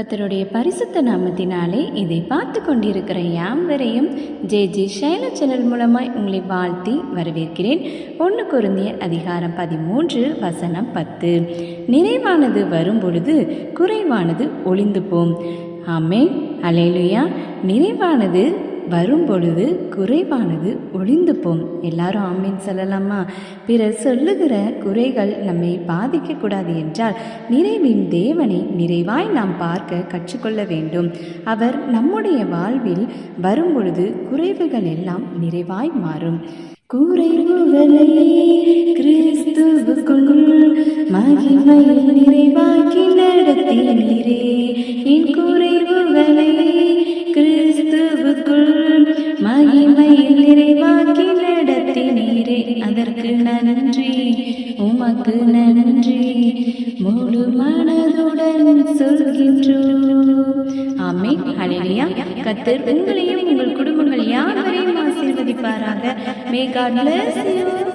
கர்த்தருடைய பரிசுத்த நாமத்தினாலே இதை பார்த்து கொண்டிருக்கிற யாவரையும் ஜே ஷைலா சேனல் மூலமாய் உங்களை வாழ்த்தி வரவேற்கிறேன். 1 கொரிந்தியர் அதிகாரம் 13 வசனம் 10. நிறைவானது வரும்பொழுது குறைவானது ஒளிந்து போம். ஆமென், அல்லேலூயா. நிறைவானது வரும்பொழுது குறைவானது ஒளிந்து போம். எல்லாரும் ஆமீன் சொல்லலாமா? பிறர் சொல்லுகிற குறைகள் நம்மை பாதிக்கக்கூடாது என்றால் நிறைவின் தேவனை நிறைவாய் நாம் பார்க்க கற்றுக்கொள்ள வேண்டும். அவர் நம்முடைய வாழ்வில் வரும்பொழுது குறைவுகள் எல்லாம் நிறைவாய் மாறும். குறைவுகளை கிறிஸ்துவுக்குள் மகிமையில் நிறைவாக்கி நடத்தினீரே. என் குறைவுகளை கிறிஸ்துவுக்குள் மகிமையில் நிறைவாக்கி நடத்தினீரே. அதற்கு நன்றி, உமக்கு நன்றி, முழு மனதுடன் சொல்கின்றோம். ஆமென், ஹல்லேலூயா. கர்த்தர் உங்களையும் உங்கள் குடும்பங்கள் யாவரையும் ஆசீர்வதிப்பாராக. May God bless you.